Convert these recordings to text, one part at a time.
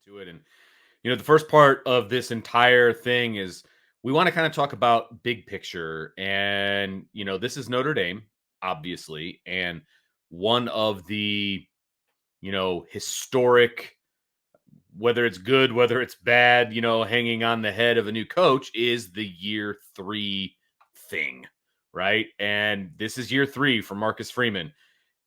To it. And, the first part of this entire thing is we want to kind of talk about big picture. And, this is Notre Dame, obviously. And one of the, historic, whether it's good, whether it's bad, hanging on the head of a new coach is the year 3 thing, right? And this is year 3 for Marcus Freeman.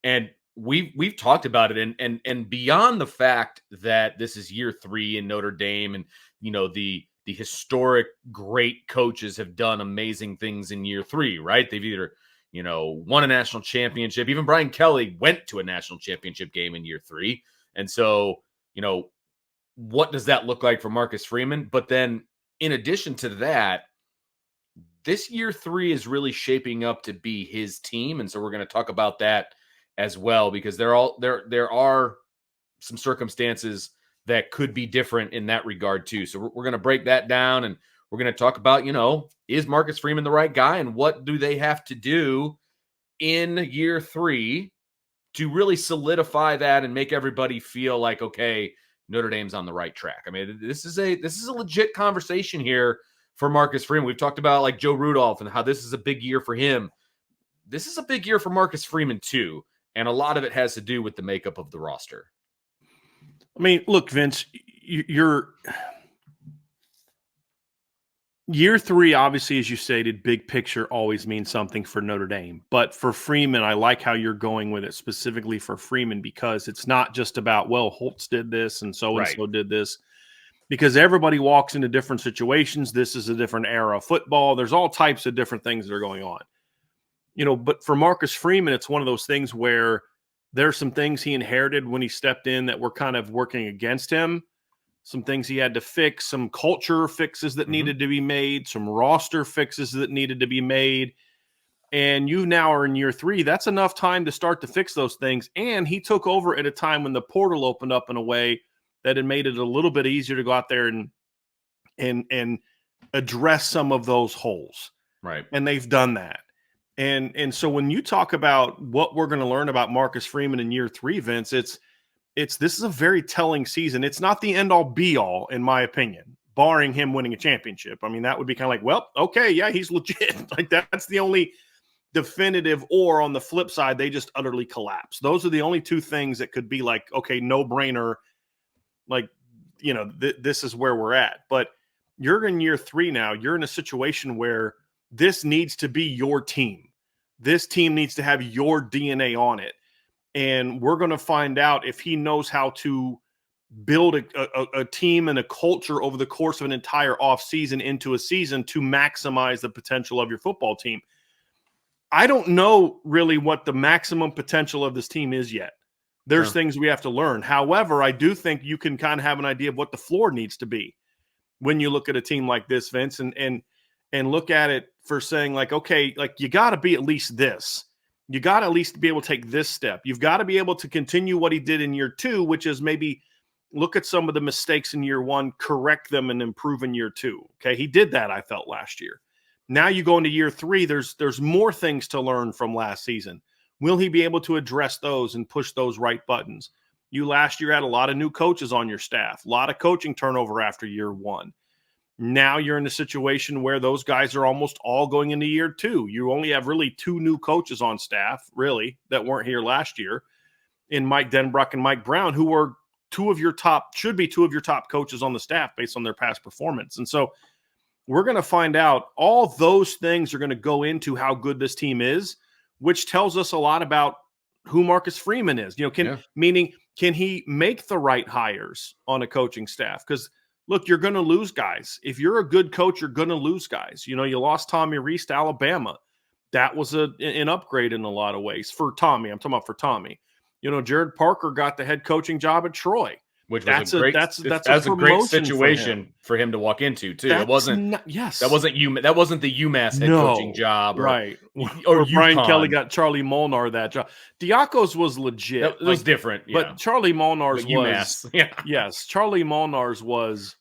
And we've talked about it, and beyond the fact that this is year 3 in Notre Dame, and the historic great coaches have done amazing things in year 3, right? They've either won a national championship. Even Brian Kelly went to a national championship game in year 3, and so what does that look like for Marcus Freeman? But then, in addition to that, this year 3 is really shaping up to be his team, and so we're going to talk about that as well, because there are some circumstances that could be different in that regard too. So we're going to break that down, and we're going to talk about, is Marcus Freeman the right guy, and what do they have to do in year 3 to really solidify that and make everybody feel like, okay, Notre Dame's on the right track. I mean, this is a legit conversation here for Marcus Freeman. We've talked about like Joe Rudolph and how this is a big year for him. This is a big year for Marcus Freeman too. And a lot of it has to do with the makeup of the roster. I mean, look, Vince, you're year 3, obviously, as you stated, big picture always means something for Notre Dame. But for Freeman, I like how you're going with it specifically for Freeman, because it's not just about, well, Holtz did this and so did this, because everybody walks into different situations. This is a different era of football. There's all types of different things that are going on. But for Marcus Freeman, it's one of those things where there's some things he inherited when he stepped in that were kind of working against him, some things he had to fix, some culture fixes that needed to be made, some roster fixes that needed to be made. And you now are in year 3. That's enough time to start to fix those things. And he took over at a time when the portal opened up in a way that had made it a little bit easier to go out there and address some of those holes. Right. And they've done that. And so when you talk about what we're going to learn about Marcus Freeman in year 3, Vince, this is a very telling season. It's not the end all be all, in my opinion, barring him winning a championship. I mean, that would be kind of like, well, okay, yeah, he's legit. Like that's the only definitive, or on the flip side, they just utterly collapse. Those are the only two things that could be like, okay, no brainer. Like, this is where we're at. But you're in year 3 now. You're in a situation where this needs to be your team. This team needs to have your DNA on it. And we're going to find out if he knows how to build a team and a culture over the course of an entire offseason into a season to maximize the potential of your football team. I don't know really what the maximum potential of this team is yet. There's things we have to learn. However, I do think you can kind of have an idea of what the floor needs to be when you look at a team like this, Vince, and look at it for saying like, okay, like you got to be at least this. You got to at least be able to take this step. You've got to be able to continue what he did in year 2, which is maybe look at some of the mistakes in year 1, correct them, and improve in year 2. Okay, he did that, I felt, last year. Now you go into year 3, there's more things to learn from last season. Will he be able to address those and push those right buttons? You last year had a lot of new coaches on your staff, a lot of coaching turnover after year 1. Now you're in a situation where those guys are almost all going into year 2. You only have really 2 new coaches on staff, really, that weren't here last year, in Mike Denbrock and Mike Brown, who were should be 2 of your top coaches on the staff based on their past performance. And so we're going to find out all those things are going to go into how good this team is, which tells us a lot about who Marcus Freeman is. Meaning, can he make the right hires on a coaching staff? Because look, you're going to lose guys. If you're a good coach, you're going to lose guys. You lost Tommy Rees to Alabama. That was an upgrade in a lot of ways for Tommy. I'm talking about for Tommy. Jared Parker got the head coaching job at Troy. Which was a great situation for him to walk into too. That wasn't the UMass head coaching job, right? Or Brian Kelly got Charlie Molnar that job. Diaco's was legit. It was different, yeah. But Charlie Molnar's was UMass. Yes. Charlie Molnar's was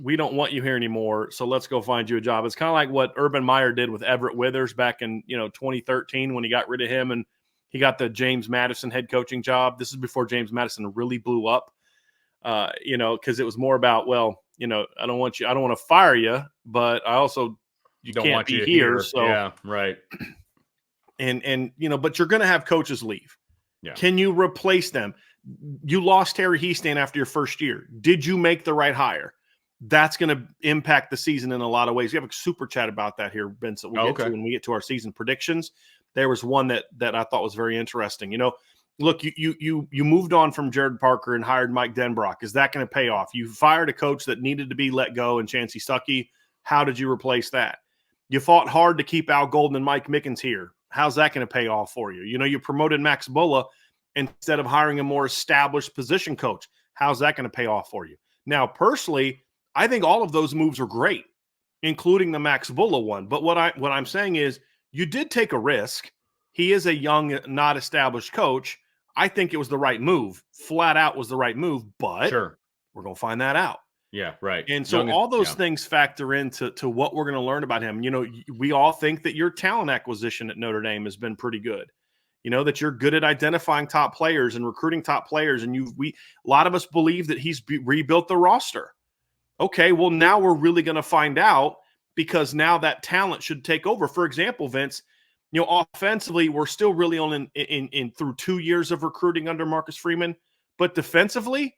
we don't want you here anymore, so let's go find you a job. It's kind of like what Urban Meyer did with Everett Withers back in 2013 when he got rid of him and he got the James Madison head coaching job. This is before James Madison really blew up. because it was more about, well, I don't want to fire you, but I also you Don't can't want be you here. here. So Yeah, right. and but you're going to have coaches leave. Yeah. Can you replace them? You lost Terry Heastan after your first year. Did you make the right hire? That's going to impact the season in a lot of ways. We have a super chat about that here, Vince, that we'll get to when we get to our season predictions. There was one that I thought was very interesting. Look, you moved on from Jared Parker and hired Mike Denbrock. Is that going to pay off? You fired a coach that needed to be let go in Chancey Stuckey. How did you replace that? You fought hard to keep Al Golden and Mike Mickens here. How's that going to pay off for you? You promoted Max Bulla instead of hiring a more established position coach. How's that going to pay off for you? Now, personally, I think all of those moves are great, including the Max Bulla one. But what I'm saying is you did take a risk. He is a young, not established coach. I think it was the right move. Flat out was the right move, but we're going to find that out. Yeah, right. And so all those things factor into what we're going to learn about him. We all think that your talent acquisition at Notre Dame has been pretty good. That you're good at identifying top players and recruiting top players. And a lot of us believe that he's rebuilt the roster. Okay, well, now we're really going to find out, because now that talent should take over. For example, Vince, offensively, we're still really on in through 2 years of recruiting under Marcus Freeman. But defensively,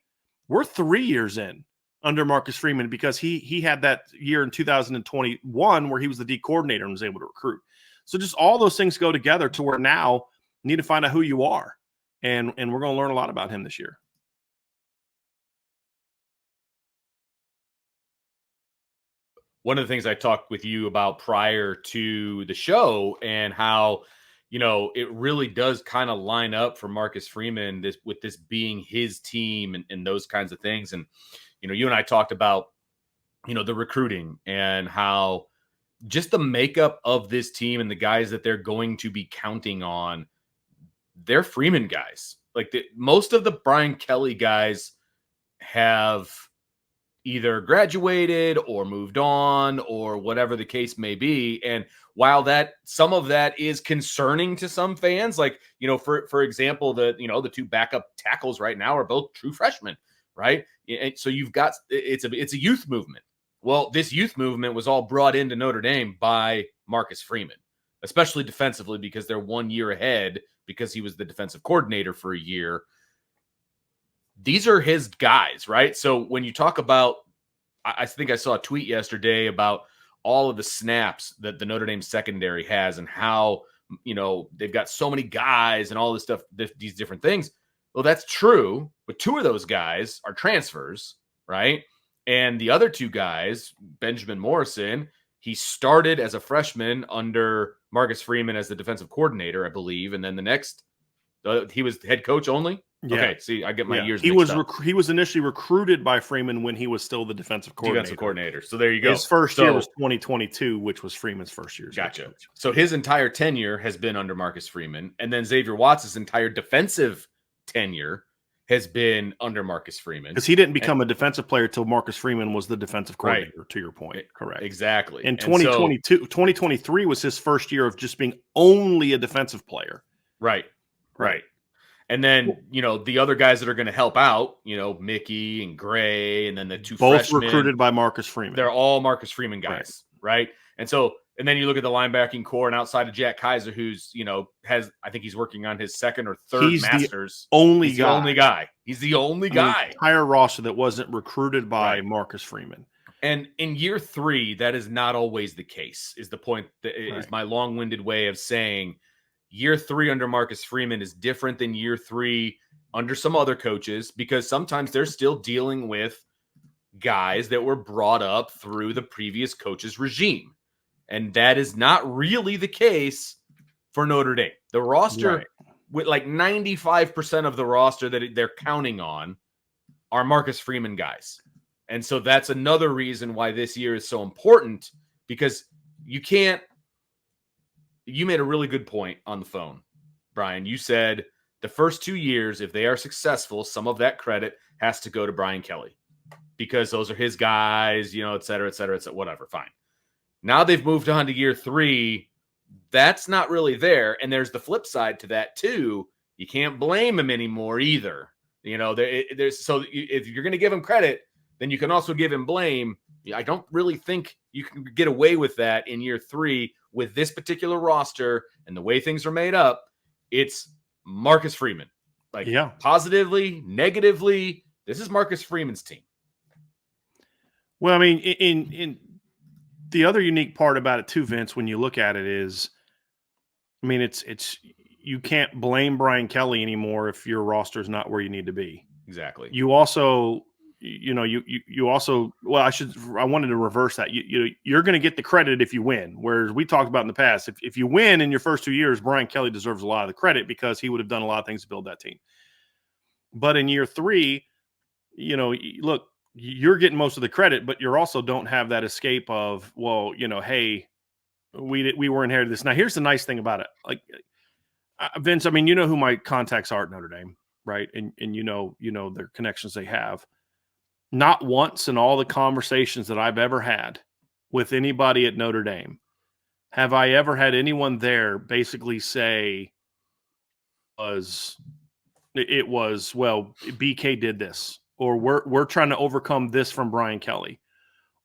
we're 3 years in under Marcus Freeman, because he had that year in 2021 where he was the D coordinator and was able to recruit. So just all those things go together to where now you need to find out who you are. And we're going to learn a lot about him this year. One of the things I talked with you about prior to the show, and how, it really does kind of line up for Marcus Freeman with this being his team and those kinds of things. And, you and I talked about, the recruiting and how just the makeup of this team and the guys that they're going to be counting on, they're Freeman guys. Like most of the Brian Kelly guys have either graduated or moved on or whatever the case may be. And while some of that is concerning to some fans, like, for example, the two backup tackles right now are both true freshmen, right? And so you've got, it's a youth movement. Well, this youth movement was all brought into Notre Dame by Marcus Freeman, especially defensively, because they're 1 year ahead, because he was the defensive coordinator for a year. These are his guys, right? So when you talk about, I think I saw a tweet yesterday about all of the snaps that the Notre Dame secondary has and how, they've got so many guys and all this stuff, these different things. Well, that's true, but 2 of those guys are transfers, right? And the other 2 guys, Benjamin Morrison, he started as a freshman under Marcus Freeman as the defensive coordinator, I believe. And then the next, he was head coach only. Yeah. Okay, see, I get my years mixed up. He was initially recruited by Freeman when he was still the defensive coordinator. So there you go. His first year was 2022, which was Freeman's first year. Gotcha. So his entire tenure has been under Marcus Freeman. And then Xavier Watts' entire defensive tenure has been under Marcus Freeman. Because he didn't become a defensive player until Marcus Freeman was the defensive coordinator, right, to your point. Correct. Exactly. And 2023 was his first year of just being only a defensive player. Right. And then, the other guys that are going to help out, Mickey and Gray, and then the 2 both freshmen, recruited by Marcus Freeman. They're all Marcus Freeman guys, right? And then you look at the linebacking core, and outside of Jack Kaiser, who's, I think he's working on his second or third master's. The only He's the only guy. The entire roster that wasn't recruited by Marcus Freeman. And in year 3, that is not always the case, is the point that is my long-winded way of saying year 3 under Marcus Freeman is different than year 3 under some other coaches, because sometimes they're still dealing with guys that were brought up through the previous coach's regime. And that is not really the case for Notre Dame. The roster, with like 95% of the roster that they're counting on, are Marcus Freeman guys. And so that's another reason why this year is so important, because you made a really good point on the phone, Brian. You said the first 2 years, if they are successful, some of that credit has to go to Brian Kelly, because those are his guys, et cetera, whatever. Fine. Now they've moved on to year 3. That's not really there. And there's the flip side to that too. You can't blame him anymore either. You know, there's if you're going to give him credit, then you can also give him blame. I don't really think you can get away with that in year 3 with this particular roster and the way things are made up. It's Marcus Freeman. Like, positively, negatively, this is Marcus Freeman's team. Well, I mean, in the other unique part about it too, Vince, when you look at it is, I mean, it's you can't blame Brian Kelly anymore if your roster is not where you need to be. Exactly. You also, you also, well, I wanted to reverse that. You're going to get the credit if you win. Whereas we talked about in the past, if you win in your first 2 years, Brian Kelly deserves a lot of the credit because he would have done a lot of things to build that team. But in year 3, look, you're getting most of the credit, but you also don't have that escape of, well, hey, we were inherited this. Now, here's the nice thing about it. Like, Vince, I mean, you know who my contacts are at Notre Dame, right? And you know their connections they have. Not once in all the conversations that I've ever had with anybody at Notre Dame have I ever had anyone there basically say it was, well, BK did this, or we're trying to overcome this from Brian Kelly,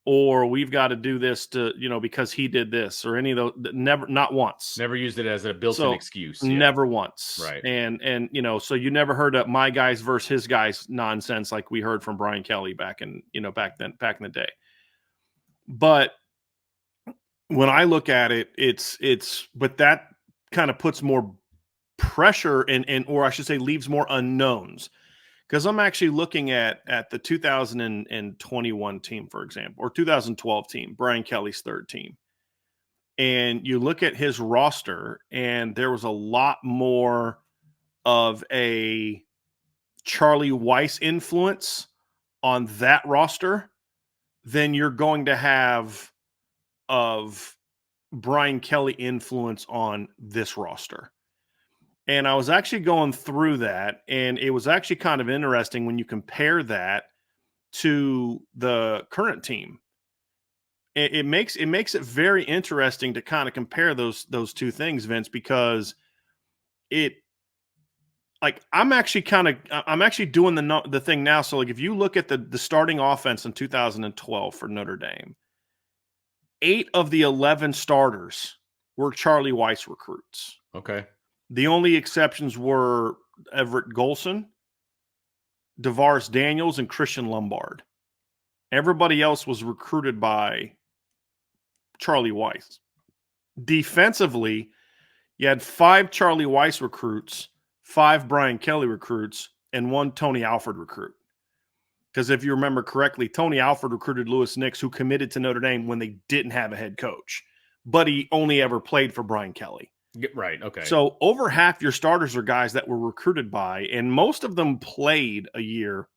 or we've got to do this to, because he did this, or any of those. Never, not once. Never used it as a built-in excuse. Never once. Right. And so you never heard of my guys versus his guys nonsense like we heard from Brian Kelly back in the day. But when I look at it, but that kind of puts more pressure or I should say leaves more unknowns. Because I'm actually looking at the 2021 team, for example, or 2012 team, Brian Kelly's third team. And you look at his roster, and there was a lot more of a Charlie Weis influence on that roster than you're going to have of Brian Kelly influence on this roster. And I was actually going through that, and it was actually kind of interesting when you compare that to the current team. It makes it very interesting to kind of compare those two things, Vince, because I'm actually doing the thing now. So like if you look at the starting offense in 2012 for Notre Dame, 8 of the 11 starters were Charlie Weis recruits. Okay. The only exceptions were Everett Golson, DeVaris Daniels, and Christian Lombard. Everybody else was recruited by Charlie Weis. Defensively, you had 5 Charlie Weis recruits, 5 Brian Kelly recruits, and 1 Tony Alford recruit. Because if you remember correctly, Tony Alford recruited Lewis Nix, who committed to Notre Dame when they didn't have a head coach, but he only ever played for Brian Kelly. Right. Okay. So over half your starters are guys that were recruited by, and most of them played a year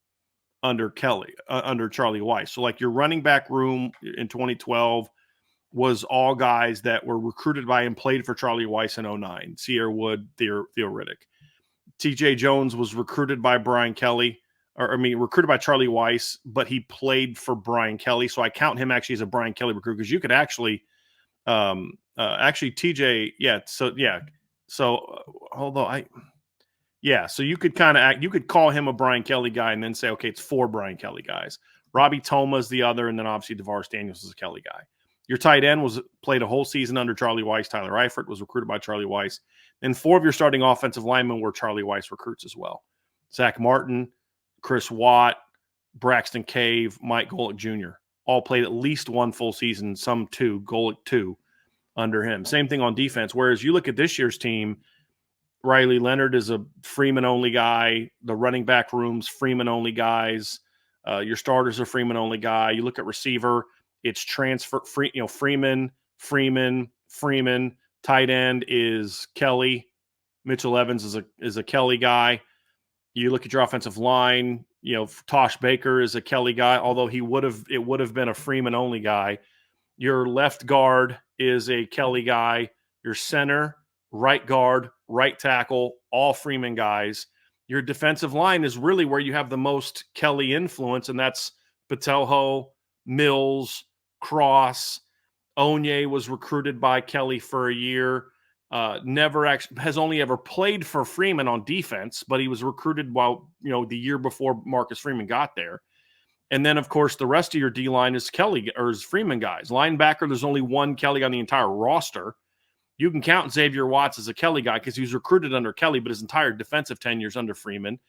under Kelly, under Charlie Weis. So like your running back room in 2012 was all guys that were recruited by and played for Charlie Weis in 2009. Sierra Wood, Theo Riddick. TJ Jones was recruited by Brian Kelly, recruited by Charlie Weis, but he played for Brian Kelly. So I count him actually as a Brian Kelly recruit because you could actually TJ, so you could you could call him a Brian Kelly guy and then say, okay, it's 4 Brian Kelly guys. Robbie Toma's the other, and then obviously DeVaris Daniels is a Kelly guy. Your tight end played a whole season under Charlie Weis. Tyler Eifert was recruited by Charlie Weis. And 4 of your starting offensive linemen were Charlie Weis recruits as well. Zach Martin, Chris Watt, Braxton Cave, Mike Golick Jr. all played at least 1 full season, some 2, Golick 2 under him. Same thing on defense. Whereas you look at this year's team, Riley Leonard is a Freeman-only guy. The running back room's Freeman-only guys. Your starters are Freeman-only guy. You look at receiver, it's Freeman. Tight end is Kelly. Mitchell Evans is a Kelly guy. You look at your offensive line, Tosh Baker is a Kelly guy, although it would have been a Freeman-only guy. Your left guard is a Kelly guy. Your center, right guard, right tackle, all Freeman guys. Your defensive line is really where you have the most Kelly influence, and that's Patelho, Mills, Cross. Onye was recruited by Kelly for a year. has only ever played for Freeman on defense, but he was recruited while, the year before Marcus Freeman got there. And then, of course, the rest of your D-line is Kelly or is Freeman guys. Linebacker, there's only one Kelly on the entire roster. You can count Xavier Watts as a Kelly guy because he was recruited under Kelly, but his entire defensive tenure is under Freeman.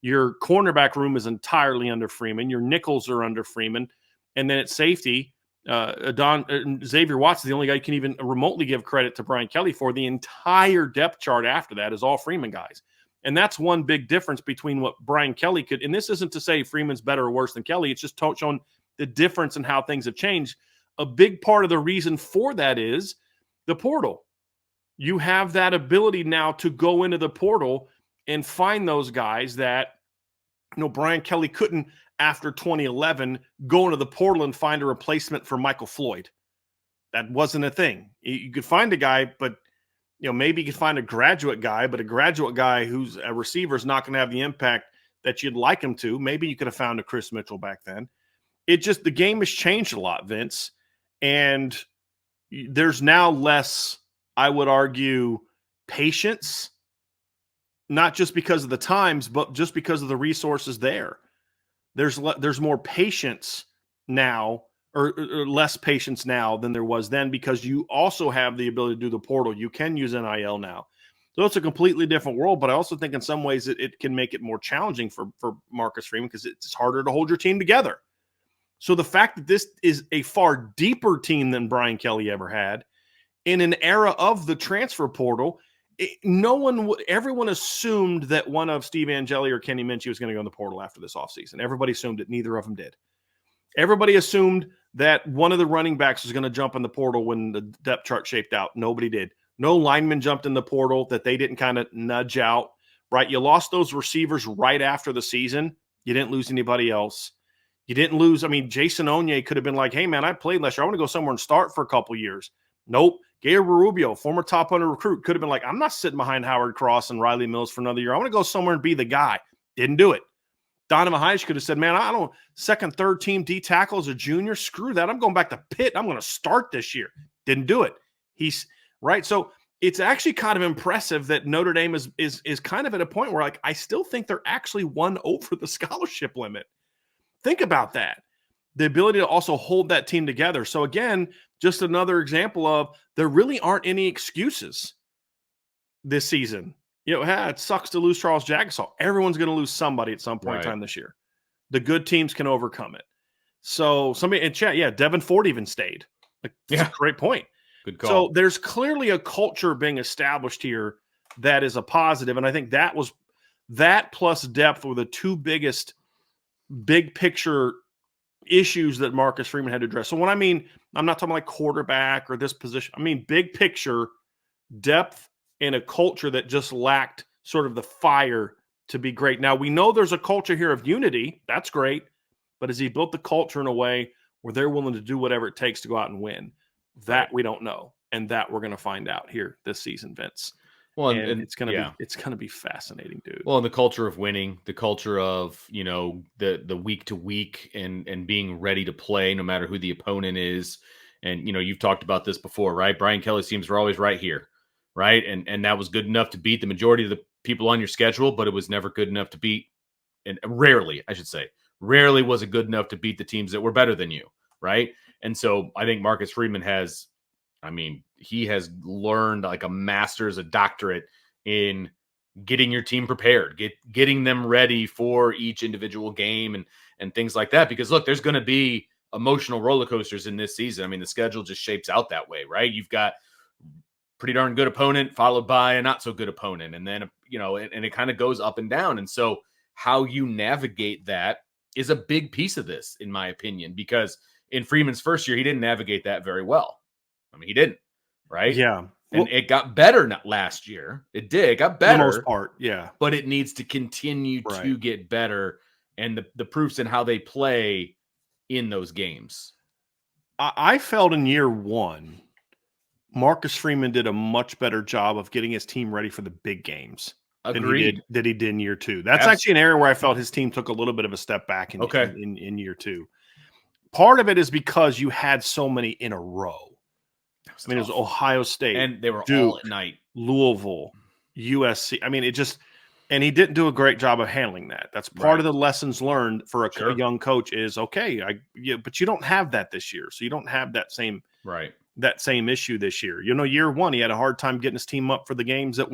Your cornerback room is entirely under Freeman. Your nickels are under Freeman. And then at safety, Xavier Watts is the only guy you can even remotely give credit to Brian Kelly for. The entire depth chart after that is all Freeman guys. And that's one big difference between what Brian Kelly could. And this isn't to say Freeman's better or worse than Kelly. It's just showing the difference in how things have changed. A big part of the reason for that is the portal. You have that ability now to go into the portal and find those guys that, Brian Kelly couldn't, after 2011, go into the portal and find a replacement for Michael Floyd. That wasn't a thing. You could find a guy, but maybe you could find a graduate guy, but a graduate guy who's a receiver is not going to have the impact that you'd like him to. Maybe you could have found a Chris Mitchell back then. The game has changed a lot, Vince. And there's now less, I would argue, patience, not just because of the times, but just because of the resources there. There's more patience now, or less patience now than there was then, because you also have the ability to do the portal. You can use NIL now. So it's a completely different world, but I also think in some ways it can make it more challenging for Marcus Freeman because it's harder to hold your team together. So the fact that this is a far deeper team than Brian Kelly ever had in an era of the transfer portal, everyone assumed that one of Steve Angeli or Kenny Minchie was going to go in the portal after this offseason. Everybody assumed it. Neither of them did. Everybody assumed that one of the running backs was going to jump in the portal when the depth chart shaped out. Nobody did. No lineman jumped in the portal that they didn't kind of nudge out, right? You lost those receivers right after the season. You didn't lose anybody else. You didn't lose. I mean, Jason Onye could have been like, hey, man, I played last year. I want to go somewhere and start for a couple years. Nope. Gabriel Rubio, former top 100 recruit, could have been like, I'm not sitting behind Howard Cross and Riley Mills for another year. I want to go somewhere and be the guy. Didn't do it. Donovan Heish could have said, man, I don't second, third team D tackle as a junior. Screw that. I'm going back to Pitt. I'm going to start this year. Didn't do it. He's right. So it's actually kind of impressive that Notre Dame is kind of at a point where, like, I still think they're actually won over the scholarship limit. Think about that. The ability to also hold that team together. So again, just another example of there really aren't any excuses this season. It sucks to lose Charles Jagusah. Everyone's going to lose somebody at some point in time this year. The good teams can overcome it. So somebody in chat, Devin Ford even stayed. That's a great point. Good call. So there's clearly a culture being established here that is a positive, and I think that plus depth were the two biggest big picture issues that Marcus Freeman had to address. So when I mean, I'm not talking like quarterback or this position. I mean big picture depth and a culture that just lacked sort of the fire to be great. Now, we know there's a culture here of unity. That's great. But has he built the culture in a way where they're willing to do whatever it takes to go out and win? That we don't know. And that we're going to find out here this season, Vince. Well, and it's going to be fascinating, dude. Well, and the culture of winning, the culture of, the week to week and being ready to play no matter who the opponent is. And, you've talked about this before, right? Brian Kelly's teams were always right here, right? And that was good enough to beat the majority of the people on your schedule, but it was never good enough to beat, and rarely was it good enough to beat the teams that were better than you, right? And so I think Marcus Freeman he has learned like a master's, a doctorate in getting your team prepared, getting them ready for each individual game and things like that. Because look, there's going to be emotional roller coasters in this season. I mean, the schedule just shapes out that way, right? You've got pretty darn good opponent followed by a not so good opponent. And then, and it kind of goes up and down. And so how you navigate that is a big piece of this, in my opinion, because in Freeman's first year, he didn't navigate that very well. I mean, he didn't, right? Yeah. And it got better not last year. It did. It got better. For the most part, yeah. But it needs to continue to get better. And the proof's in how they play in those games. I felt in year one, Marcus Freeman did a much better job of getting his team ready for the big games than he did in year two. That's actually an area where I felt his team took a little bit of a step back in year two. Part of it is because you had so many in a row. I mean, it was Ohio State. And they were Duke, all at night. Louisville, USC. I mean, and he didn't do a great job of handling that. That's part of the lessons learned for a young coach is, okay, but you don't have that this year. So you don't have that same issue this year. Year one, he had a hard time getting his team up for the games that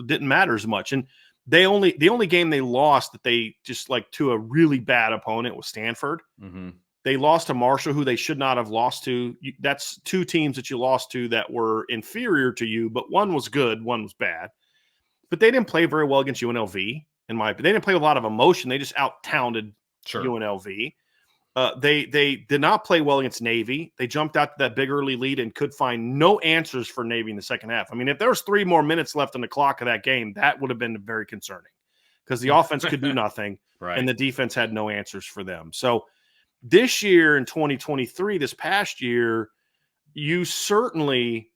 didn't matter as much. And the only game they lost that they just to a really bad opponent was Stanford. Mm-hmm. They lost to Marshall, who they should not have lost to. That's two teams that you lost to that were inferior to you, but one was good, one was bad. But they didn't play very well against UNLV, in my opinion. They didn't play with a lot of emotion. They just out-talented UNLV. They did not play well against Navy. They jumped out to that big early lead and could find no answers for Navy in the second half. I mean, if there was 3 more minutes left on the clock of that game, that would have been very concerning because the offense could do nothing, and the defense had no answers for them. So this year in 2023, this past year, you certainly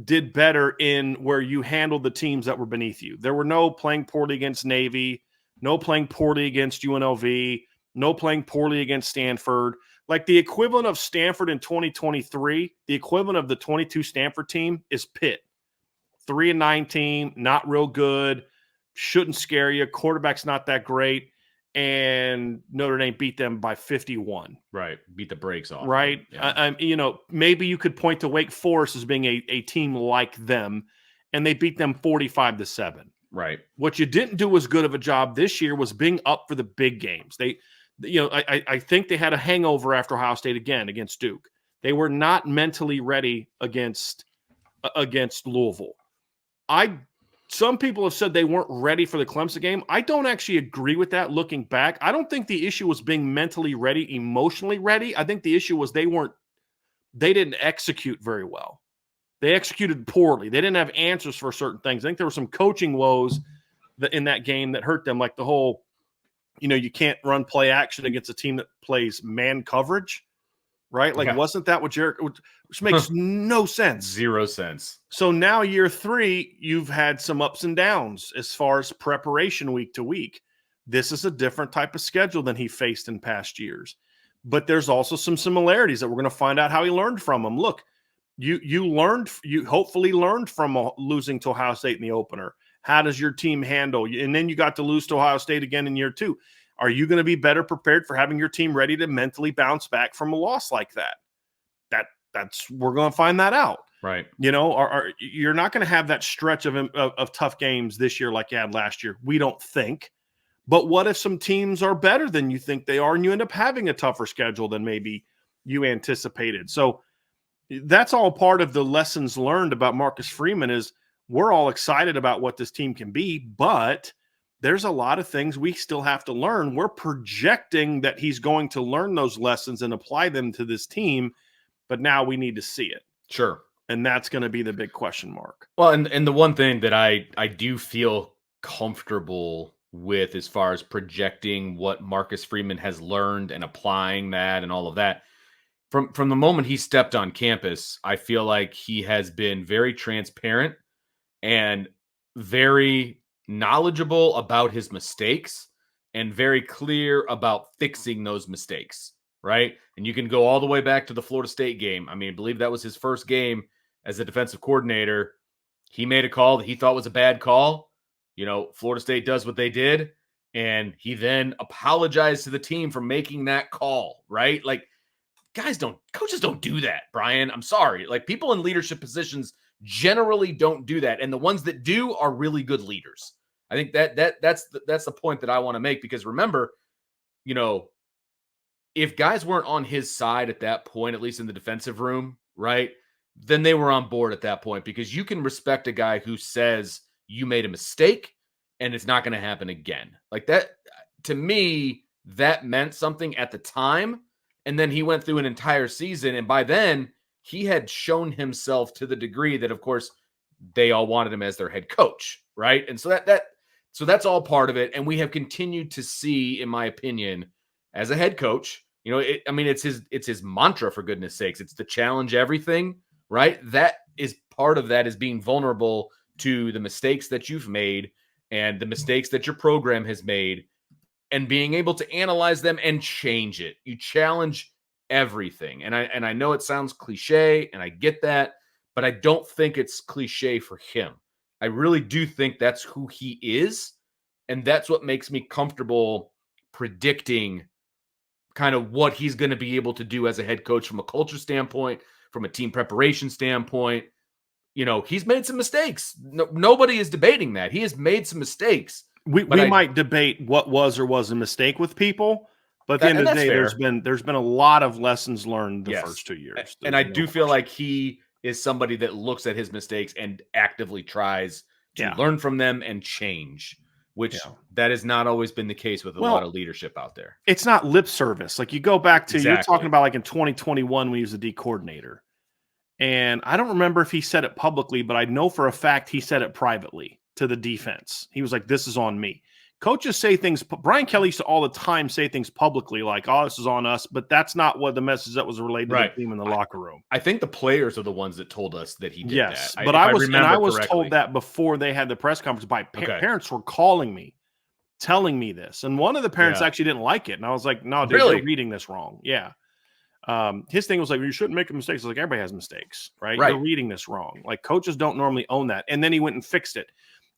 did better in where you handled the teams that were beneath you. There were no playing poorly against Navy, no playing poorly against UNLV, no playing poorly against Stanford. Like the equivalent of Stanford in 2023, the equivalent of the 22 Stanford team is Pitt. 3-9 team, not real good, shouldn't scare you. Quarterback's not that great. And Notre Dame beat them by 51. Right. Beat the brakes off. Right. Yeah. Maybe you could point to Wake Forest as being a team like them, and they beat them 45-7. Right. What you didn't do as good of a job this year was being up for the big games. I think they had a hangover after Ohio State again against Duke. They were not mentally ready against Louisville. Some people have said they weren't ready for the Clemson game. I don't actually agree with that looking back. I don't think the issue was being mentally ready, emotionally ready. I think the issue was they didn't execute very well. They executed poorly. They didn't have answers for certain things. I think there were some coaching woes in that game that hurt them, like the whole, you can't run play action against a team that plays man coverage. Right? Wasn't that what which makes no sense. 0 sense. So now year 3, you've had some ups and downs as far as preparation week to week. This is a different type of schedule than he faced in past years. But there's also some similarities that we're going to find out how he learned from them. Look, you hopefully learned from losing to Ohio State in the opener. How does your team handle? And then you got to lose to Ohio State again in year 2. Are you going to be better prepared for having your team ready to mentally bounce back from a loss like that? We're going to find that out. Right. You're not going to have that stretch of tough games this year like you had last year. We don't think. But what if some teams are better than you think they are and you end up having a tougher schedule than maybe you anticipated? So that's all part of the lessons learned about Marcus Freeman is we're all excited about what this team can be, but there's a lot of things we still have to learn. We're projecting that he's going to learn those lessons and apply them to this team, but now we need to see it. Sure. And that's going to be the big question mark. Well, and the one thing that I do feel comfortable with as far as projecting what Marcus Freeman has learned and applying that and all of that, from the moment he stepped on campus, I feel like he has been very transparent and very knowledgeable about his mistakes and very clear about fixing those mistakes, right? And you can go all the way back to the Florida State game. I mean, I believe that was his first game as a defensive coordinator. He made a call that he thought was a bad call. Florida State does what they did, and he then apologized to the team for making that call, right? Like, coaches don't do that, Brian. I'm sorry. Like, people in leadership positions generally don't do that, and the ones that do are really good leaders. I think that's the point that I want to make, because remember, if guys weren't on his side at that point, at least in the defensive room, right, then they were on board at that point, because you can respect a guy who says you made a mistake and it's not going to happen again. Like that, to me, that meant something at the time. And then he went through an entire season, and by then he had shown himself to the degree that, of course, they all wanted him as their head coach, right? And so that's all part of it. And we have continued to see, in my opinion, as a head coach, it's his mantra, for goodness sakes. It's to challenge everything, right? That is part of that, is being vulnerable to the mistakes that you've made and the mistakes that your program has made, and being able to analyze them and change it. You challenge everything. And I know it sounds cliche, and I get that, but I don't think it's cliche for him. I really do think that's who he is. And that's what makes me comfortable predicting kind of what he's going to be able to do as a head coach from a culture standpoint, from a team preparation standpoint. He's made some mistakes. Nobody is debating that. He has made some mistakes. We might debate what was or was a mistake with people, but at the end of the day, there's been a lot of lessons learned the first 2 years. And I do feel like he is somebody that looks at his mistakes and actively tries to learn from them and change, which that has not always been the case with a lot of leadership out there. It's not lip service. Like you go back to, you're talking about like in 2021 when he was the D coordinator. And I don't remember if he said it publicly, but I know for a fact he said it privately to the defense. He was like, this is on me. Coaches say things. Brian Kelly used to all the time say things publicly like, oh, this is on us. But that's not what the message that was related to the team in the locker room. I think the players are the ones that told us that he did that. But I was told that before they had the press conference by parents were calling me, telling me this. And one of the parents actually didn't like it. And I was like, no, dude, you're reading this wrong. Yeah. His thing was like, you shouldn't make mistakes. I was like, everybody has mistakes, right? You're reading this wrong. Like coaches don't normally own that. And then he went and fixed it.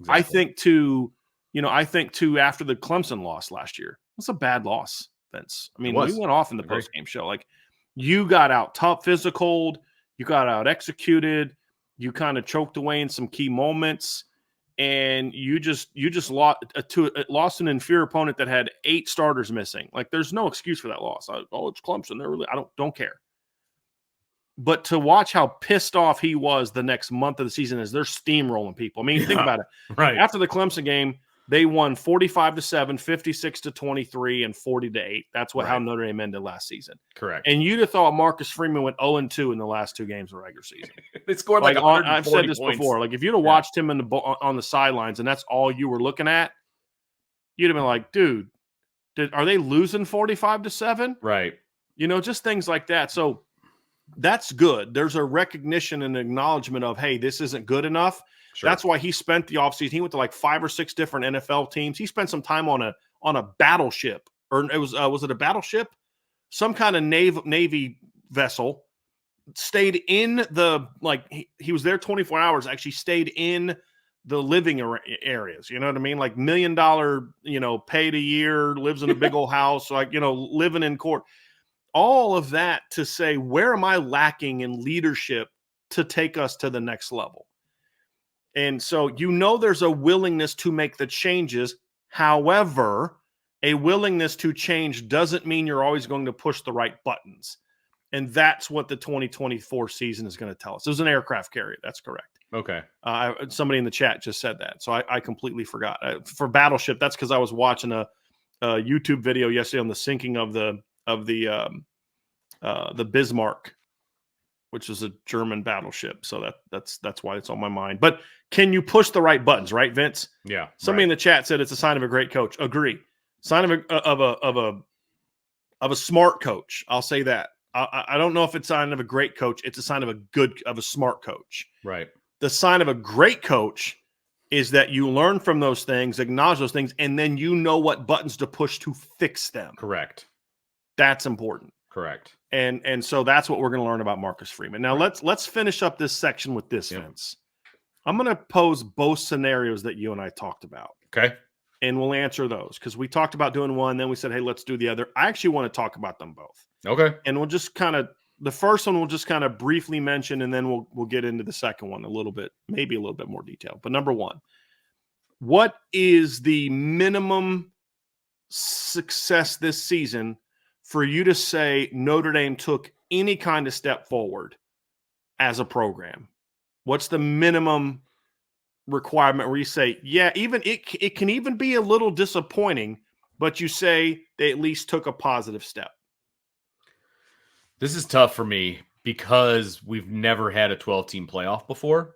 Exactly. I think too, after the Clemson loss last year, it's a bad loss, Vince. I mean, we went off in the post-game show. Like you got out tough, physical, you got out executed, you kind of choked away in some key moments. And you just lost an inferior opponent that had 8 starters missing. Like, there's no excuse for that loss. It's Clemson. I don't care. But to watch how pissed off he was the next month of the season as they're steamrolling people. I mean, think about it. Right after the Clemson game, they won 45-7, 56-23, and 40-8. That's how Notre Dame ended last season. Correct. And you'd have thought Marcus Freeman went 0-2 in the last 2 games of regular season. They scored like I've said this points before. Like if you'd have watched him on the sidelines and that's all you were looking at, you'd have been like, dude, are they losing 45-7? Right. Just things like that. So that's good. There's a recognition and acknowledgement of, hey, this isn't good enough. Sure. That's why he spent the offseason. He went to like 5 or 6 different NFL teams. He spent some time on a battleship, or it was it a battleship? Some kind of Navy vessel. Stayed in the he was there 24 hours. Actually, stayed in the living areas. You know what I mean? Like $1 million, paid a year, lives in a big old house. Like living in court. All of that to say, where am I lacking in leadership to take us to the next level? And so, there's a willingness to make the changes. However, a willingness to change doesn't mean you're always going to push the right buttons. And that's what the 2024 season is going to tell us. It was an aircraft carrier. That's correct. Okay. Somebody in the chat just said that. So I completely forgot. For Battleship, that's because I was watching a YouTube video yesterday on the sinking of the Bismarck, which is a German battleship. So that's why it's on my mind. But can you push the right buttons, right, Vince? Yeah. Somebody in the chat said it's a sign of a great coach. Agree. Sign of a smart coach. I'll say that. I don't know if it's a sign of a great coach. It's a sign of a smart coach. Right. The sign of a great coach is that you learn from those things, acknowledge those things, and then you know what buttons to push to fix them. Correct. That's important. Correct. And so that's what we're going to learn about Marcus Freeman. Now let's finish up this section with this, Vince. I'm going to pose both scenarios that you and I talked about. Okay. And we'll answer those because we talked about doing one, then we said, hey, let's do the other. I actually want to talk about them both. Okay. And we'll just the first one we'll just kind of briefly mention, and then we'll get into the second one a little bit, maybe a little bit more detail. But number one, what is the minimum success this season for you to say Notre Dame took any kind of step forward as a program? What's the minimum requirement where you say, yeah, even it can even be a little disappointing, but you say they at least took a positive step? This is tough for me because we've never had a 12-team playoff before.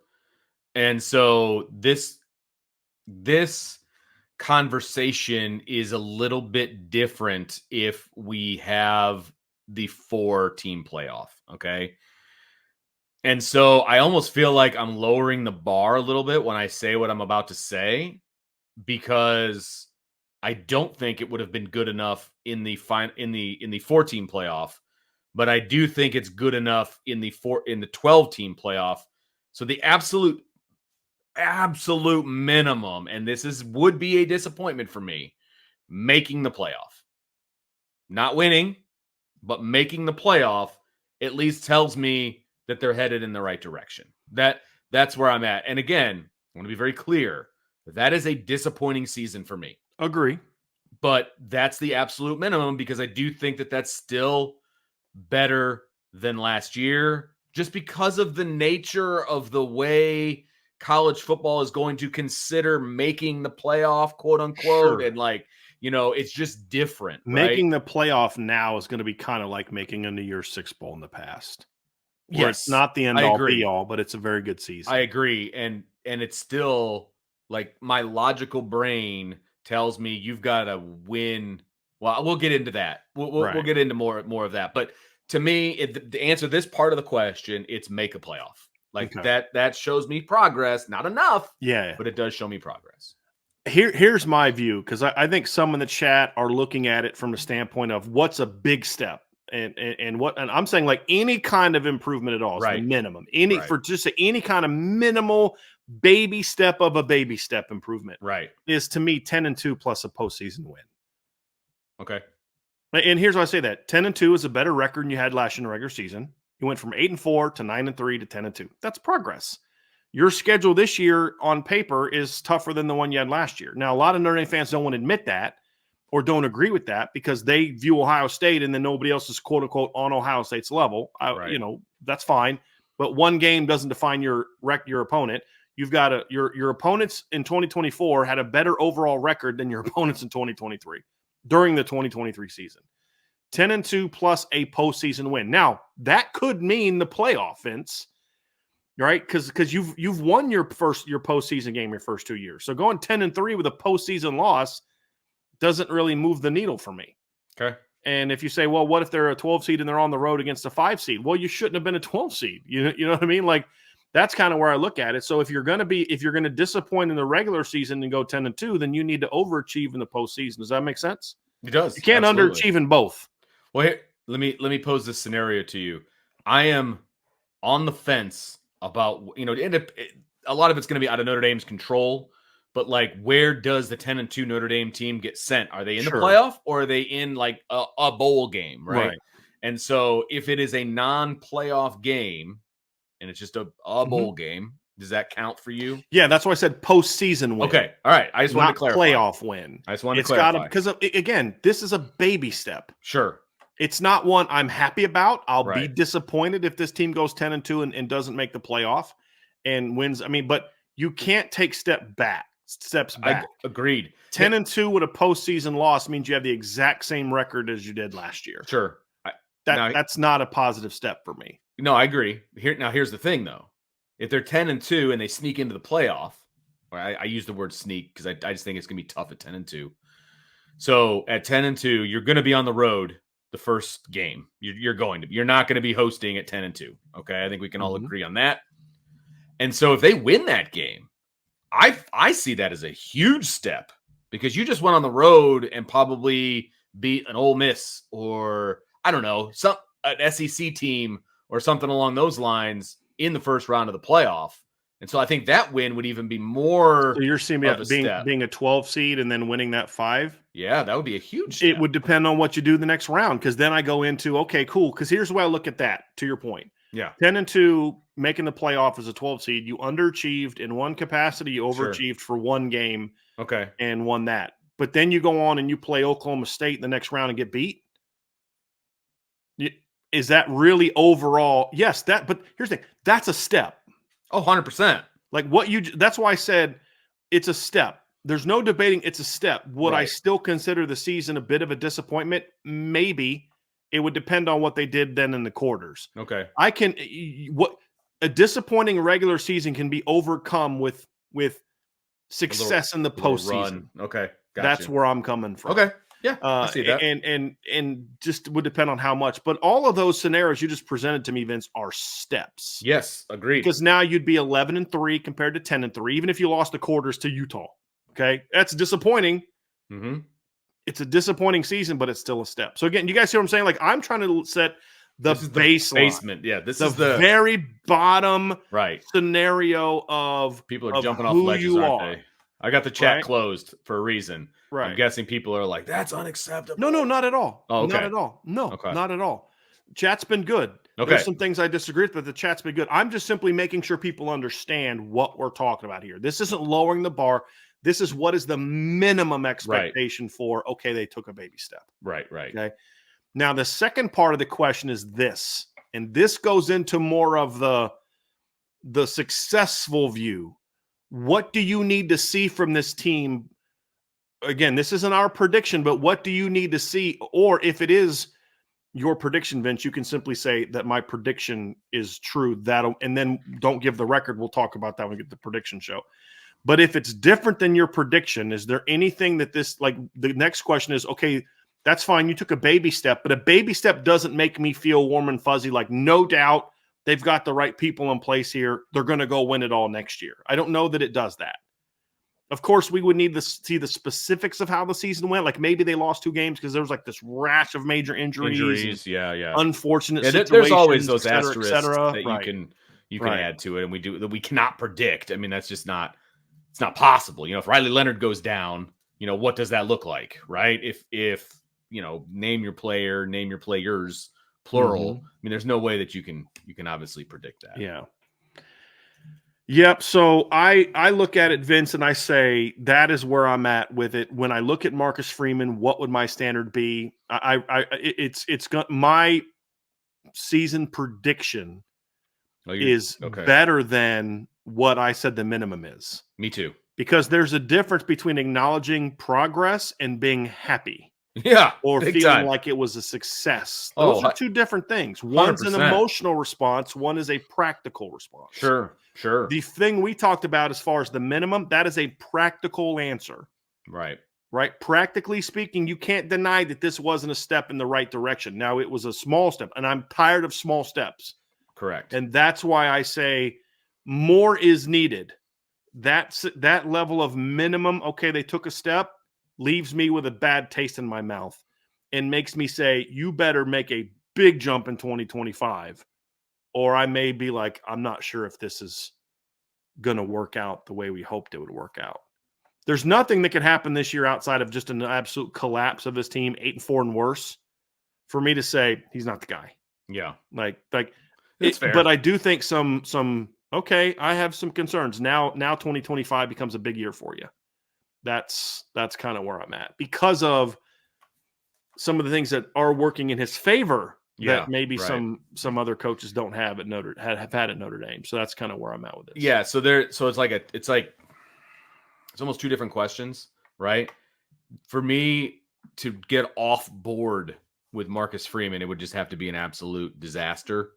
And so this conversation is a little bit different if we have the 4-team playoff, okay? And so I almost feel like I'm lowering the bar a little bit when I say what I'm about to say, because I don't think it would have been good enough in the 4-team playoff, but I do think it's good enough in the 12-team playoff. So the absolute, absolute minimum, and would be a disappointment for me, making the playoff. Not winning, but making the playoff at least tells me that they're headed in the right direction. That's where I'm at. And again, I want to be very clear. That is a disappointing season for me. Agree. But that's the absolute minimum because I do think that that's still better than last year just because of the nature of the way college football is going to consider making the playoff, quote unquote. Sure. And like, it's just different. Making right? the playoff now is going to be kind of like making a New Year's Six Bowl in the past. Where Yes, it's not the end all be all, but it's a very good season. I agree. And it's still like my logical brain tells me you've got to win. Well, we'll get into that. We'll get into more of that. But to me, to answer this part of the question, it's make a playoff. Like that shows me progress. Not enough. Yeah. But it does show me progress. Here's my view, because I think some in the chat are looking at it from the standpoint of what's a big step. And I'm saying like any kind of improvement at all is the minimum. For just any kind of minimal baby step of a baby step improvement. Is to me 10-2 plus a postseason win. Okay. And here's why I say that 10-2 is a better record than you had last year in the regular season. You went from 8-4 to 9-3 to 10-2. That's progress. Your schedule this year on paper is tougher than the one you had last year. Now, a lot of Notre Dame fans don't want to admit that or don't agree with that because they view Ohio State and then nobody else is quote unquote on Ohio State's level. That's fine. But one game doesn't define your opponent. You've got your opponents in 2024 had a better overall record than your opponents in 2023 during the 2023 season. 10-2 plus a postseason win. Now, that could mean the playoff, Vince. Right, because you've won your postseason game your first 2 years. So going 10-3 with a postseason loss doesn't really move the needle for me. Okay. And if you say, well, what if they're a 12 seed and they're on the road against a 5 seed? Well, you shouldn't have been a 12 seed. You know what I mean? Like that's kind of where I look at it. So if you're going to disappoint in the regular season and go 10-2, then you need to overachieve in the postseason. Does that make sense? It does. You can't underachieve in both. Well, here, let me pose this scenario to you. I am on the fence about, a lot of it's going to be out of Notre Dame's control, but like, where does the 10-2 Notre Dame team get sent? Are they in the playoff or are they in like a bowl game? Right. And so if it is a non-playoff game and it's just a bowl game, does that count for you? Yeah. That's why I said postseason win. Okay. All right. I just wanted to clarify. Playoff win. I just wanted to clarify. Because again, this is a baby step. Sure. It's not one I'm happy about. I'll be disappointed if this team goes 10-2 and doesn't make the playoff and wins. I mean, but you can't take steps back. Agreed. 10-2 with a postseason loss means you have the exact same record as you did last year. Sure. That's not a positive step for me. No, I agree. Here's the thing, though. If they're 10-2 and they sneak into the playoff, or I use the word sneak because I just think it's going to be tough at 10-2. So at 10-2, you're going to be on the road the first game. You're not going to be hosting at 10-2. Okay. I think we can all agree on that. And so if they win that game, I see that as a huge step because you just went on the road and probably beat an Ole Miss or I don't know, an SEC team or something along those lines in the first round of the playoff. And so I think that win would even be more. So you're seeing being a 12 seed and then winning that 5? Yeah, that would be a huge step. It would depend on what you do the next round because then I go into, okay, cool. Because here's the way I look at that, to your point. Yeah. 10-2, making the playoff as a 12 seed, you underachieved in one capacity, you overachieved for one game. Okay. And won that. But then you go on and you play Oklahoma State in the next round and get beat. Is that really overall? Yes, but here's the thing. That's a step. Oh, 100%. Like that's why I said it's a step. There's no debating it's a step. Would I still consider the season a bit of a disappointment? Maybe. It would depend on what they did then in the quarters. Okay. A disappointing regular season can be overcome with success in the postseason. Okay. Gotcha. That's where I'm coming from. Okay. Yeah, I see that. And just would depend on how much. But all of those scenarios you just presented to me, Vince, are steps. Yes, agreed. Because now you'd be 11-3 compared to 10-3, even if you lost the quarters to Utah. Okay, that's disappointing. Mm-hmm. It's a disappointing season, but it's still a step. So again, you guys see what I'm saying? Like I'm trying to set the This is the baseline, basement. Yeah, this is the very bottom right scenario of people are jumping off who ledges, you aren't are. they? I got the chat Right? closed for a reason. I'm Right. guessing people are like, that's No, unacceptable. not at all. Oh, Not okay. at all. No, Okay. not at all. Chat's been good. Okay. There's some things I disagree with, but the chat's been good. I'm just simply making sure people understand what we're talking about here. This isn't lowering the bar. This is what is the minimum expectation for, okay, they took a baby step. Right. Okay. Now, the second part of the question is this, and this goes into more of the successful view. What do you need to see from this team? Again, this isn't our prediction, but what do you need to see? Or if it is your prediction, Vince, you can simply say that my prediction is true. And then don't give the record. We'll talk about that when we get to the prediction show. But if it's different than your prediction, is there anything that this, like the next question is, okay, that's fine. You took a baby step, but a baby step doesn't make me feel warm and fuzzy. Like, no doubt they've got the right people in place here. They're going to go win it all next year. I don't know that it does that. Of course, we would need to see the specifics of how the season went. Like maybe they lost 2 games because there was like this rash of major injuries. Yeah. Unfortunate situations. There's always those et cetera, asterisks et cetera. that you can add to it, and that we cannot predict. I mean, that's just not it's not possible. If Riley Leonard goes down, what does that look like, right? If name your player, name your players, plural. I mean, there's no way that you can obviously predict that. Yeah. Yep. So I look at it, Vince, and I say that is where I'm at with it. When I look at Marcus Freeman, what would my standard be? It's got my season prediction is better than what I said the minimum is. Me too. Because there's a difference between acknowledging progress and being happy. Yeah. Or feeling like it was a success. Those are 2 different things. One's 100%. An emotional response. One is a practical response. Sure. The thing we talked about as far as the minimum, that is a practical answer. Right. Practically speaking, you can't deny that this wasn't a step in the right direction. Now, it was a small step, and I'm tired of small steps. Correct. And that's why I say more is needed. That level of minimum, okay, they took a step, leaves me with a bad taste in my mouth and makes me say, you better make a big jump in 2025. Or I may be like, I'm not sure if this is going to work out the way we hoped it would work out. There's nothing that could happen this year outside of just an absolute collapse of this team, 8-4 and worse, for me to say he's not the guy. Yeah. Like it's fair. But I do think okay, I have some concerns. Now 2025 becomes a big year for you. That's kind of where I'm at because of some of the things that are working in his favor that maybe some other coaches don't have at have had at Notre Dame. So that's kind of where I'm at with this. Yeah. So it's almost 2 different questions, right? For me to get off board with Marcus Freeman, it would just have to be an absolute disaster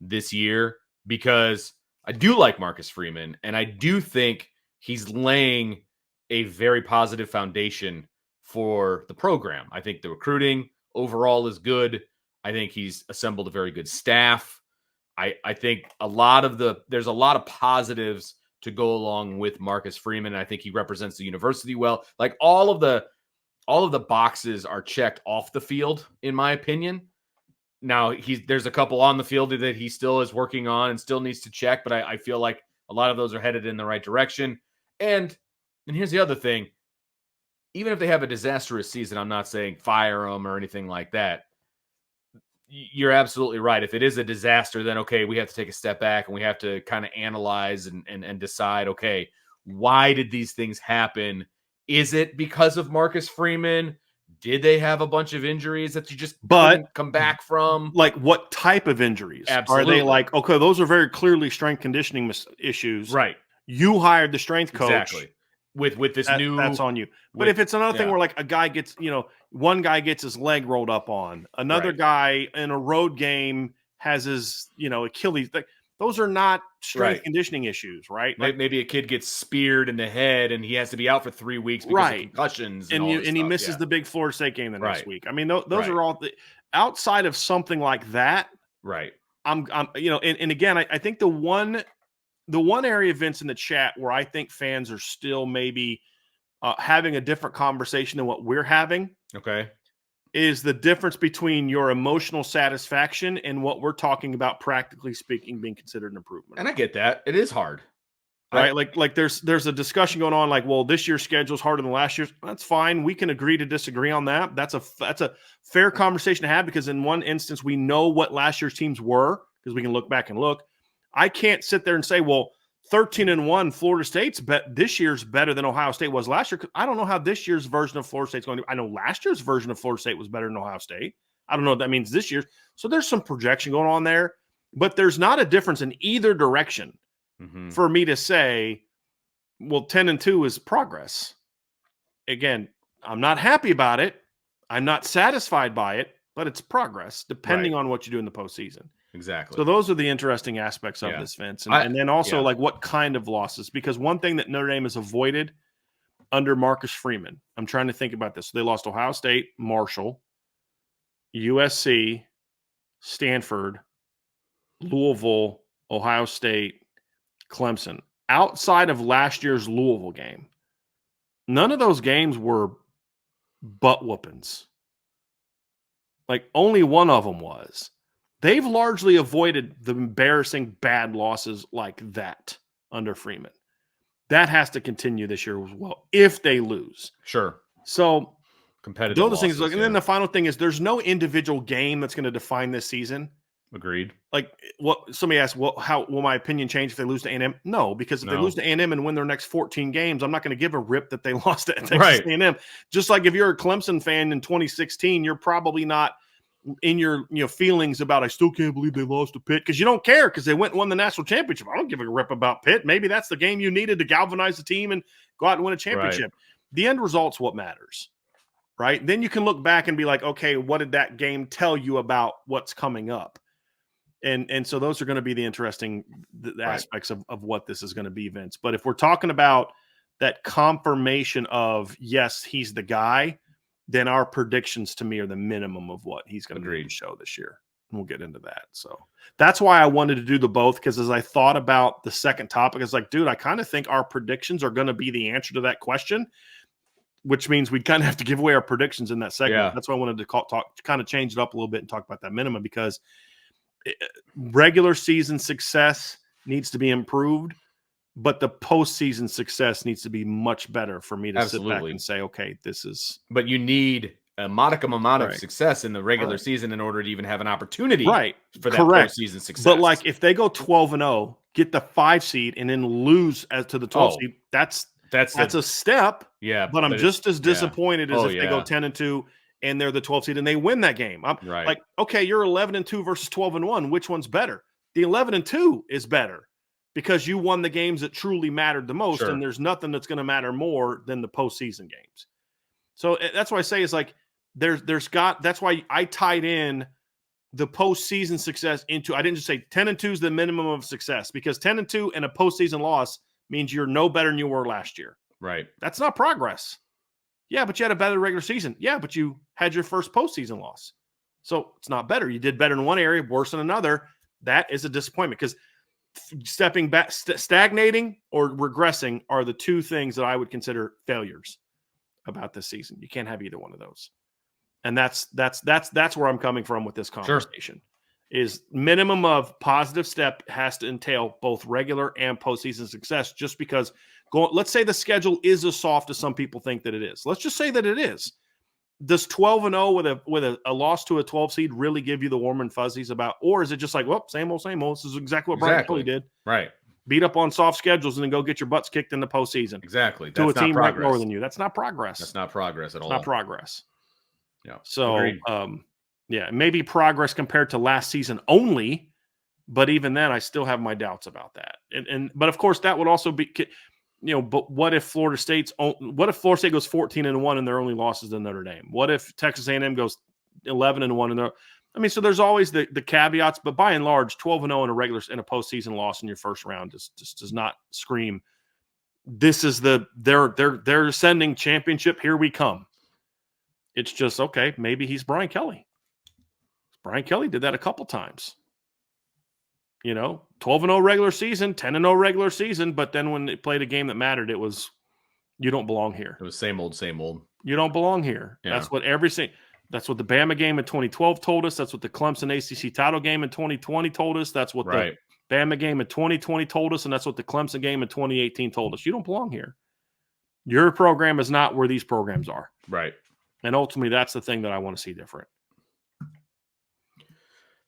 this year because I do like Marcus Freeman and I do think he's laying a very positive foundation for the program. I think the recruiting overall is good. I think he's assembled a very good staff. I think there's a lot of positives to go along with Marcus Freeman. I think he represents the university well. Like all of the boxes are checked off the field, in my opinion. Now there's a couple on the field that he still is working on and still needs to check, but I feel like a lot of those are headed in the right direction. And here's the other thing. Even if they have a disastrous season, I'm not saying fire them or anything like that. You're absolutely right. If it is a disaster, then okay, we have to take a step back and we have to kind of analyze and decide, okay, why did these things happen? Is it because of Marcus Freeman? Did they have a bunch of injuries that you just couldn't come back from? Like what type of injuries? Absolutely. Are they like, okay, those are very clearly strength conditioning issues. Right. You hired the strength coach. Exactly. With this that's on you. But if it's another thing where like a guy gets, one guy gets his leg rolled up on, another guy in a road game has his, Achilles. Those are not strength conditioning issues, right? Maybe a kid gets speared in the head and he has to be out for 3 weeks because of concussions and he misses the big Florida State game the next week. I mean, those are all outside of something like that. Right. I'm and again, I think the one area, Vince, in the chat where I think fans are still maybe having a different conversation than what we're having. Okay. is the difference between your emotional satisfaction and what we're talking about, practically speaking, being considered an improvement. And I get that. It is hard. Right? Like there's a discussion going on like, well, this year's schedule is harder than last year's. That's fine. We can agree to disagree on that. That's a fair conversation to have, because in one instance, we know what last year's teams were, because we can look back and look. I can't sit there and say, well, 13-1 Florida State's this year's better than Ohio State was last year, because I don't know how this year's version of Florida State's going to be. I know last year's version of Florida State was better than Ohio State. I don't know what that means this year. So there's some projection going on there, but there's not a difference in either direction for me to say, well, 10-2 is progress. Again, I'm not happy about it. I'm not satisfied by it, but it's progress depending on what you do in the postseason. Exactly. So those are the interesting aspects of this, Vince. And then also like what kind of losses, because one thing that Notre Dame has avoided under Marcus Freeman, I'm trying to think about this. So they lost Ohio State, Marshall, USC, Stanford, Louisville, Ohio State, Clemson. Outside of last year's Louisville game, none of those games were butt whoopings. Like only one of them was. They've largely avoided the embarrassing bad losses like that under Freeman. That has to continue this year as well if they lose. Sure. So competitive those things. And then the final thing is there's no individual game that's going to define this season. Agreed. Like what somebody asked, how will my opinion change if they lose to A&M? No, because if they lose to A&M and win their next 14 games, I'm not going to give a rip that they lost to Texas A&M. Just like if you're a Clemson fan in 2016, you're probably not in your feelings about, I still can't believe they lost to Pitt, because you don't care because they went and won the national championship. I don't give a rip about Pitt. Maybe that's the game you needed to galvanize the team and go out and win a championship. Right. The end result's what matters, right? Then you can look back and be like, okay, what did that game tell you about what's coming up? And so those are going to be the interesting aspects of what this is going to be, Vince. But if we're talking about that confirmation of, yes, he's the guy, then our predictions to me are the minimum of what he's going to be able to show this year. And we'll get into that. So that's why I wanted to do the both, because as I thought about the second topic, it's like, dude, I kind of think our predictions are going to be the answer to that question, which means we kind of have to give away our predictions in that segment. Yeah. That's why I wanted to kind of change it up a little bit and talk about that minimum, because regular season success needs to be improved, but the postseason success needs to be much better for me to sit back and say, okay, this is. But you need a modicum amount of success in the regular season in order to even have an opportunity for that postseason success. But like if they go 12-0, get the 5 seed, and then lose as to the 12 seed, that's a step. Yeah, but I'm just as disappointed as if they go 10-2. And they're the 12 seed and they win that game. I'm like, okay, you're 11-2 versus 12-1. Which one's better? The 11-2 is better because you won the games that truly mattered the most. Sure. And there's nothing that's going to matter more than the postseason games. So that's why I say is like, that's why I tied in the postseason success into, I didn't just say 10-2 is the minimum of success, because 10-2 and a postseason loss means you're no better than you were last year. Right. That's not progress. Yeah, but you had a better regular season. Yeah, but you had your first postseason loss. So it's not better. You did better in one area, worse in another. That is a disappointment, because stepping back, stagnating or regressing are the two things that I would consider failures about this season. You can't have either one of those. And that's where I'm coming from with this conversation. Sure. Is minimum of positive step has to entail both regular and postseason success, just because let's say the schedule is as soft as some people think that it is. Let's just say that it is. Does 12-0 with a loss to a 12 seed really give you the warm and fuzzies about, or is it just like, well, same old, same old? This is exactly what Bryan Kelly did. Right. Beat up on soft schedules and then go get your butts kicked in the postseason. Exactly. To a team ranked lower than you. That's not progress. That's not progress at all. It's not progress. Yeah. So, maybe progress compared to last season only, but even then, I still have my doubts about that. But of course, that would also be, but what if Florida State goes 14-1 and their only losses to Notre Dame? What if Texas A&M goes 11-1 and so there's always the caveats, but by and large, 12-0 in a postseason loss in your first round just does not scream, this is they're ascending championship, here we come. It's just, okay, maybe he's Bryan Kelly. Bryan Kelly did that a couple times. 12-0 regular season, 10-0 regular season, but then when they played a game that mattered, it was, you don't belong here. It was same old, same old. You don't belong here. Yeah. That's what That's what the Bama game in 2012 told us. That's what the Clemson ACC title game in 2020 told us. That's what the Bama game in 2020 told us, and that's what the Clemson game in 2018 told us. You don't belong here. Your program is not where these programs are. Right. And ultimately, that's the thing that I want to see different.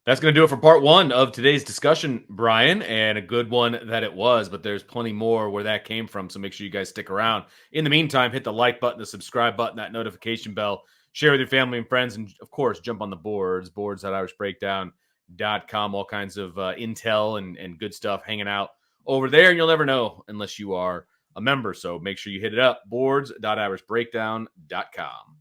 That's going to do it for part one of today's discussion, Bryan, and a good one that it was, but there's plenty more where that came from, so make sure you guys stick around. In the meantime, hit the like button, the subscribe button, that notification bell, share with your family and friends, and, of course, jump on the boards.irishbreakdown.com, all kinds of intel and good stuff hanging out over there, and you'll never know unless you are a member, so make sure you hit it up, boards.irishbreakdown.com.